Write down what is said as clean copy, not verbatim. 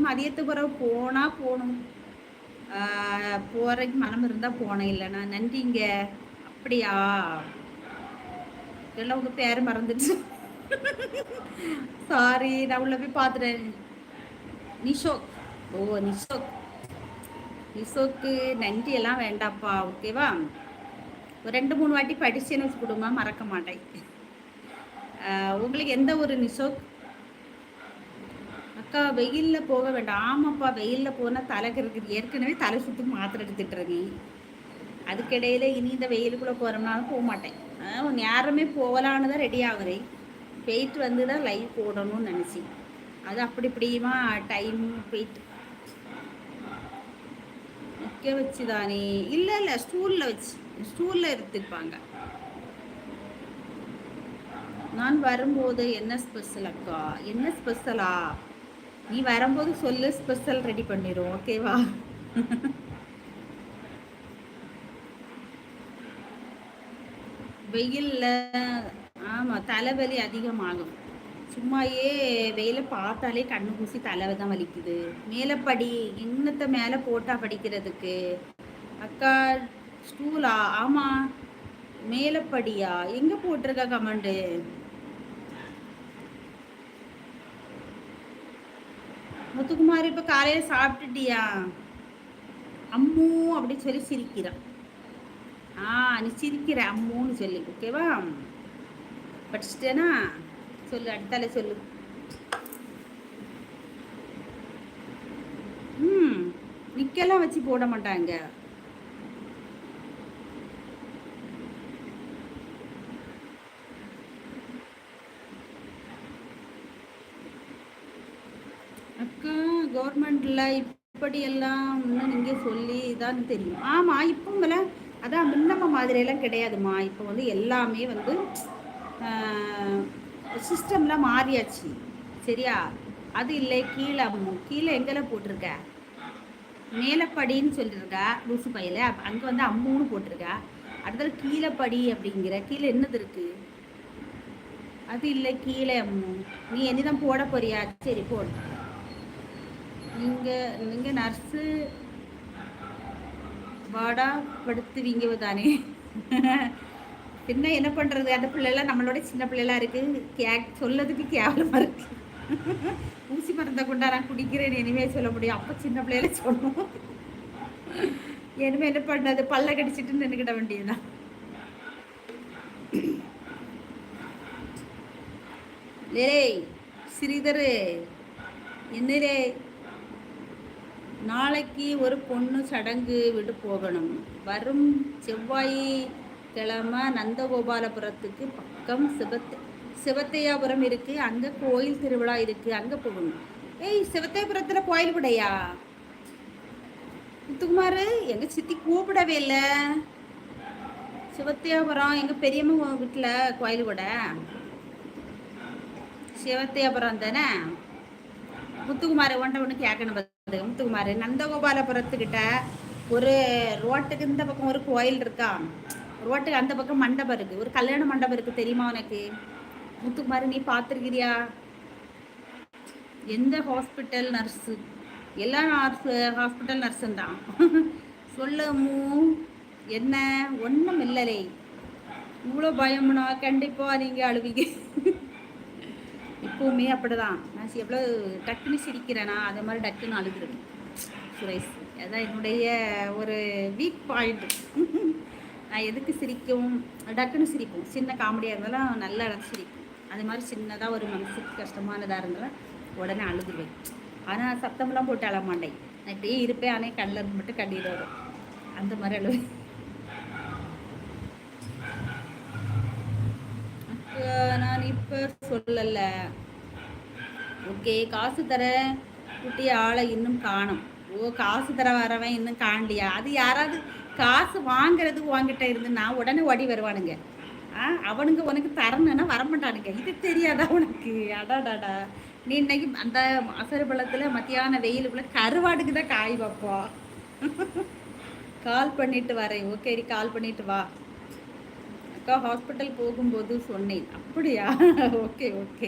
மதியத்துக்கு பிறகு போனால் போகணும். போகிறதுக்கு மனம் இருந்தால் போனேன், இல்லைண்ணா நன்றிங்க. அப்படியா? எல்லாம் உங்கள் பேர் மறந்துடுச்சு. சாரி, நான் உள்ள போய் பார்த்துட்டேன். நிஷோக். ஓ நிஷோக். நிஷோக்கு நன்றி எல்லாம் வேண்டாப்பா, ஓகேவா? ஒரு 2-3 வாட்டி படிச்சேன்னு வச்சு கொடுமா, மறக்க மாட்டேன். உங்களுக்கு எந்த ஒரு நிஷோக்? அக்கா வெயிலில் போக வேண்டாம். ஆமாப்பா, வெயிலில் போனால் தலை இருக்குது. ஏற்கனவே தலை சுற்றி மாத்திரை எடுத்துட்டுருங்க. அதுக்கிடையில் இனி இந்த வெயிலுக்குள்ளே போகிறோம்னாலும் போக மாட்டேன். நேரமே போகலான்னு தான் ரெடி ஆகுறேன். போயிட்டு வந்து தான் லைவ் போடணும்னு நினச்சி, அது அப்படி இப்படியுமா டைம் போயிட்டு நிற்க வச்சு தானே. இல்லை ஸ்டூலில் வச்சு, ஸ்டூலில் எடுத்துருப்பாங்க. நான் வரும்போது என்ன ஸ்பெஷல் அக்கா? என்ன ஸ்பெஷலா? நீ வரும்போது சொல்லு, ஸ்பெஷல் ரெடி பண்ணிடும், ஓகேவா? வெயிலில் ஆமாம் தலைவலி அதிகமாகும். சும்மாயே வெயில பார்த்தாலே கண்ணு பூசி தலை தான் வலிக்குது. மேலே படி, இன்னத்தை மேலே போட்டா படிக்கிறதுக்கு. அக்கா ஸ்டூலா? ஆமாம் மேலே படியா? எங்கே போட்டிருக்கா கமெண்டு? முத்துக்குமார் இப்போ காலையில் சாப்பிட்டுட்டியா? அம்மூ அப்படின்னு சொல்லி சிரிக்கிறான். நீ சிரிக்கிற அம்மூன்னு சொல்லி, ஓகேவா? படிச்சுட்டேனா? சொல்லு, அடுத்தால சொல்லு. நிக்கெல்லாம் வச்சு போட மாட்டாங்க. அக்கா கவர்மெண்ட்ல இப்படியெல்லாம் இன்னும் நீங்க சொல்லி தான் தெரியும். ஆமா, இப்போங்கள அதான் முன்னம்ம மாதிரியெல்லாம் கிடையாதுமா. இப்போ வந்து எல்லாமே வந்து சிஸ்டம்லாம் மாறியாச்சு, சரியா? அது இல்லை, கீழே கீழே எங்கெல்லாம் போட்டிருக்க? மேலப்படின்னு சொல்லியிருக்கா லூசு பையில. அங்கே வந்து அம்முன்னு போட்டிருக்கா. அடுத்தது கீழே படி அப்படிங்கிற. கீழே என்னது இருக்கு? அது இல்லை, கீழே அம்மு. நீ என்னதான் போட போறியா? சரி போடு. நீங்க நர்ஸு வாடா படுத்துவீங்க தானே. பின்ன என்ன பண்றது? அந்த பிள்ளைலாம் நம்மளோட சின்ன பிள்ளைலாம் இருக்கு. சொல்லதுக்கு கேவலமா இருக்கு. ஊசி மருந்தை கொண்டா நான் குடிக்கிறேன் இனிமே சொல்ல முடியும். அப்ப சின்ன பிள்ளைல சொல்லுவோம். இனிமே என்ன பண்ணது? பல்ல கடிச்சிட்டு நின்றுக்கிட வேண்டியதுதான். லே ஸ்ரீதரு, என்னரே நாளைக்கு ஒரு பொண்ணு சடங்கு விட்டு போகணும். வரும் செவ்வாய் கிழமை நந்தகோபாலபுரத்துக்கு பக்கம் சிவத்தையாபுரம் இருக்கு. அங்க கோயில் திருவிழா இருக்கு, அங்க போகணும். சிவத்தையாபுரத்துல கோயில் கூடையா? முத்துக்குமாரு எங்க சித்தி கூப்பிடவே இல்லை. சிவத்தையாபுரம் எங்க பெரியம்மா வீட்டுல கோயில் கூட. சிவத்தையாபுரம் தானே முத்துக்குமார்? ஒன்று கேட்கணும். முத்துக்குமார், நந்தகோபாலபுரத்துக்கிட்ட ஒரு ரோட்டுக்கு இந்த பக்கம் ஒரு கோயில் இருக்கா. ரோட்டுக்கு அந்த பக்கம் மண்டபம் இருக்கு, ஒரு கல்யாண மண்டபம் இருக்கு, தெரியுமா உனக்கு? முத்துக்குமார் நீ பார்த்துருக்கிறியா? எந்த ஹாஸ்பிட்டல் நர்ஸு? எல்லா ஹாஸ்பிட்டல் நர்ஸும் தான். சொல்லமு என்ன? ஒன்றும் இல்லலே. இவ்வளோ பயம்னா கண்டிப்பாக நீங்கள் அழுவீங்க. இப்போவுமே அப்படிதான். நான் எவ்வளோ டக்குன்னு சிரிக்கிறேனா அதே மாதிரி டக்குன்னு அழுதுருவேன் சுரேஷ். அதுதான் என்னுடைய ஒரு வீக் பாயிண்ட். நான் எதுக்கு சிரிக்கும், டக்குன்னு சிரிப்போம். சின்ன காமெடியாக இருந்தாலும் நல்லா இடத்து சிரிப்போம். அது மாதிரி சின்னதாக ஒரு மனசுக்கு கஷ்டமானதாக இருந்தாலும் உடனே அழுதுருவேன். ஆனால் சத்தமெல்லாம் போட்டு அழ மாட்டேன். நான் இப்படியே இருப்பேன். ஆனால் கண்ணில் மட்டும் கண்ணீர் வரும். அந்த மாதிரி அழுவேன். நான் இப்போ சொல்லல. ஓகே, காசு தர குட்டிய ஆளை இன்னும் காணும். ஓ, காசு தர வரவன் இன்னும் காணலியா? அது யாராவது காசு வாங்குறதுக்கு வாங்கிட்ட இருந்து நான் உடனே ஓடி வருவானுங்க. அவனுங்க உனக்கு தரணுன்னா வரமாட்டானுங்க. இது தெரியாதா உனக்கு? அடாடாடா, நீ இன்னைக்கு அந்த அசரு பழத்தில் மத்தியான வெயிலுக்குள்ள கருவாடுக்கு தான் காய் வைப்போம். கால் பண்ணிட்டு வரேன். ஓகே, கால் பண்ணிட்டு வா. அக்கா ஹாஸ்பிட்டல் போகும்போது சொன்னேன். அப்படியா? Okay okay.